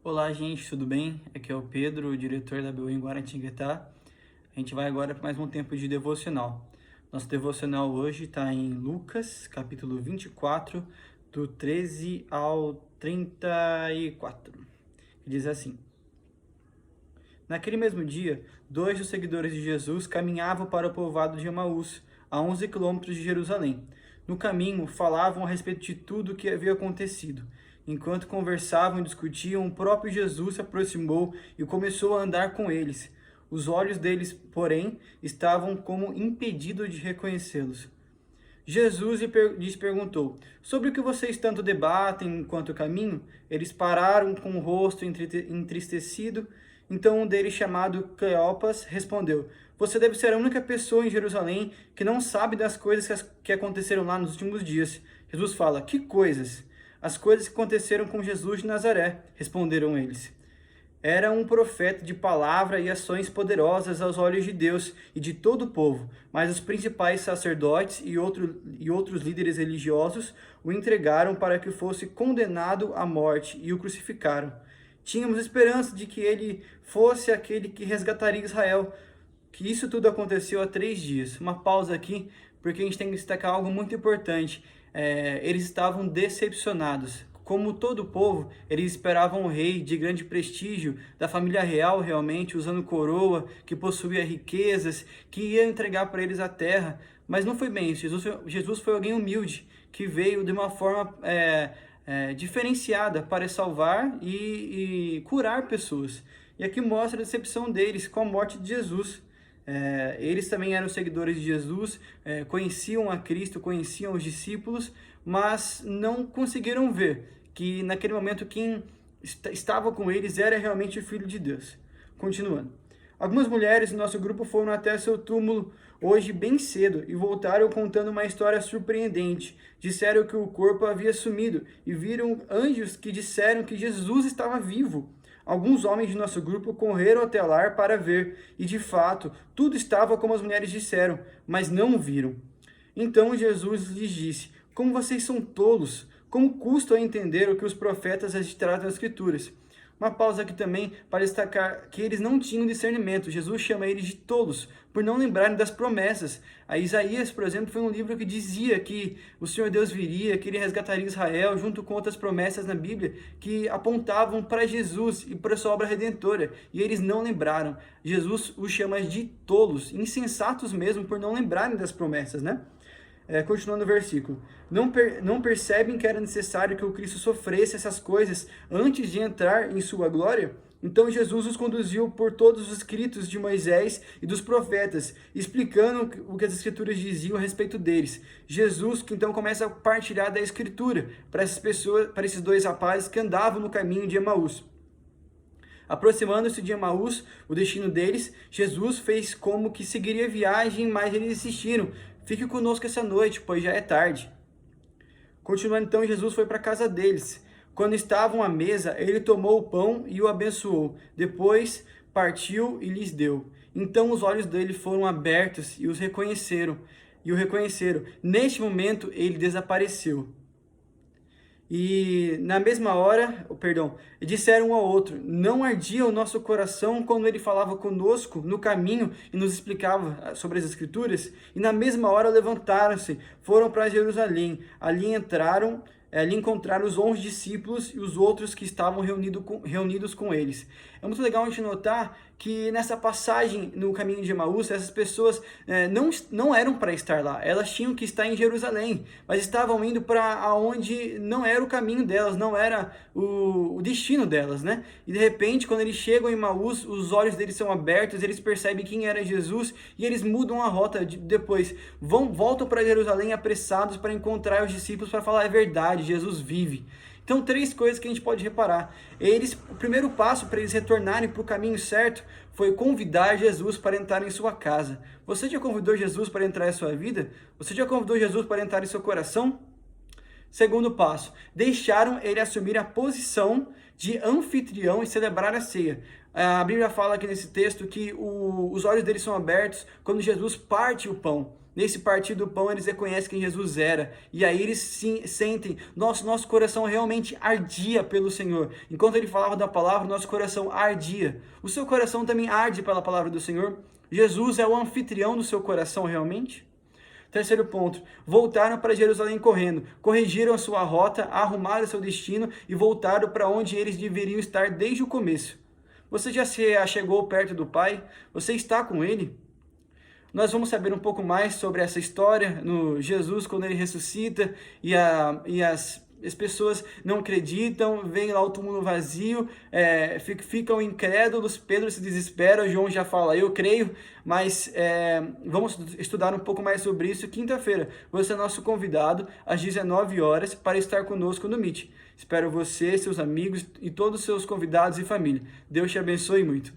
Olá, gente, tudo bem? Aqui é o Pedro, o diretor da BU em Guaratinguetá. A gente vai agora para mais um tempo de devocional. Nosso devocional hoje está em Lucas, capítulo 24, do 13 ao 34. Que diz assim: Naquele mesmo dia, dois dos seguidores de Jesus caminhavam para o povoado de Emaús, a 11 quilômetros de Jerusalém. No caminho, falavam a respeito de tudo o que havia acontecido. Enquanto conversavam e discutiam, o próprio Jesus se aproximou e começou a andar com eles. Os olhos deles, porém, estavam como impedidos de reconhecê-los. Jesus lhes perguntou: Sobre o que vocês tanto debatem enquanto caminham? Eles pararam com o rosto entristecido. Então um deles, chamado Cleopas, respondeu: Você deve ser a única pessoa em Jerusalém que não sabe das coisas que aconteceram lá nos últimos dias. Jesus fala: Que coisas? As coisas que aconteceram com Jesus de Nazaré, responderam eles. Era um profeta de palavra e ações poderosas aos olhos de Deus e de todo o povo, mas os principais sacerdotes e outros líderes religiosos o entregaram para que fosse condenado à morte e o crucificaram. Tínhamos esperança de que ele fosse aquele que resgataria Israel, que isso tudo aconteceu há 3 dias. Uma pausa aqui, porque a gente tem que destacar algo muito importante. Eles estavam decepcionados. Como todo o povo, eles esperavam um rei de grande prestígio, da família real realmente, usando coroa, que possuía riquezas, que ia entregar para eles a terra. Mas não foi bem isso. Jesus foi alguém humilde, que veio de uma forma diferenciada para salvar e curar pessoas. E aqui mostra a decepção deles com a morte de Jesus. Eles também eram seguidores de Jesus, conheciam a Cristo, conheciam os discípulos, mas não conseguiram ver que naquele momento quem estava com eles era realmente o Filho de Deus. Continuando. Algumas mulheres do nosso grupo foram até seu túmulo hoje bem cedo e voltaram contando uma história surpreendente. Disseram que o corpo havia sumido e viram anjos que disseram que Jesus estava vivo. Alguns homens de nosso grupo correram até lá para ver, e de fato, tudo estava como as mulheres disseram, mas não o viram. Então Jesus lhes disse: Como vocês são tolos! Como custa a entender o que os profetas registraram nas Escrituras? Uma pausa aqui também para destacar que eles não tinham discernimento. Jesus chama eles de tolos, por não lembrarem das promessas. A Isaías, por exemplo, foi um livro que dizia que o Senhor Deus viria, que ele resgataria Israel, junto com outras promessas na Bíblia, que apontavam para Jesus e para sua obra redentora. E eles não lembraram. Jesus os chama de tolos, insensatos mesmo, por não lembrarem das promessas, né? Continuando o versículo. Não percebem que era necessário que o Cristo sofresse essas coisas antes de entrar em sua glória? Então Jesus os conduziu por todos os escritos de Moisés e dos profetas, explicando o que as escrituras diziam a respeito deles. Jesus que então começa a partilhar da escritura para essas pessoas, para esses dois rapazes que andavam no caminho de Emaús. Aproximando-se de Emaús, o destino deles, Jesus fez como que seguiria a viagem, mas eles insistiram: Fique conosco essa noite, pois já é tarde. Continuando então, Jesus foi para a casa deles. Quando estavam à mesa, ele tomou o pão e o abençoou. Depois partiu e lhes deu. Então os olhos dele foram abertos e o reconheceram. Neste momento ele desapareceu. E na mesma hora, disseram um ao outro: Não ardia o nosso coração quando ele falava conosco no caminho e nos explicava sobre as Escrituras? E na mesma hora levantaram-se, foram para Jerusalém. Ali encontraram os 11 discípulos e os outros que estavam reunidos com eles. É muito legal a gente notar que nessa passagem no caminho de Emaús, essas pessoas não eram para estar lá, elas tinham que estar em Jerusalém, mas estavam indo para onde não era o caminho delas, não era o destino delas, né? E de repente, quando eles chegam em Emaús, os olhos deles são abertos, eles percebem quem era Jesus e eles mudam a rota depois, voltam para Jerusalém apressados para encontrar os discípulos para falar: É verdade, Jesus vive. Então, 3 coisas que a gente pode reparar. O primeiro passo para eles retornarem para o caminho certo foi convidar Jesus para entrar em sua casa. Você já convidou Jesus para entrar em sua vida? Você já convidou Jesus para entrar em seu coração? Segundo passo, deixaram ele assumir a posição de anfitrião e celebrar a ceia. A Bíblia fala aqui nesse texto que os olhos deles são abertos quando Jesus parte o pão. Nesse partir do pão, eles reconhecem quem Jesus era. E aí eles sentem, nosso coração realmente ardia pelo Senhor. Enquanto ele falava da palavra, nosso coração ardia. O seu coração também arde pela palavra do Senhor? Jesus é o anfitrião do seu coração realmente? Terceiro ponto, voltaram para Jerusalém correndo, corrigiram a sua rota, arrumaram seu destino e voltaram para onde eles deveriam estar desde o começo. Você já se achegou perto do Pai? Você está com Ele? Nós vamos saber um pouco mais sobre essa história no Jesus quando ele ressuscita e as pessoas não acreditam, vem lá o túmulo vazio, ficam incrédulos, Pedro se desespera, João já fala, eu creio, mas vamos estudar um pouco mais sobre isso quinta-feira. Você é nosso convidado às 19 horas para estar conosco no Meet. Espero você, seus amigos e todos os seus convidados e família. Deus te abençoe muito.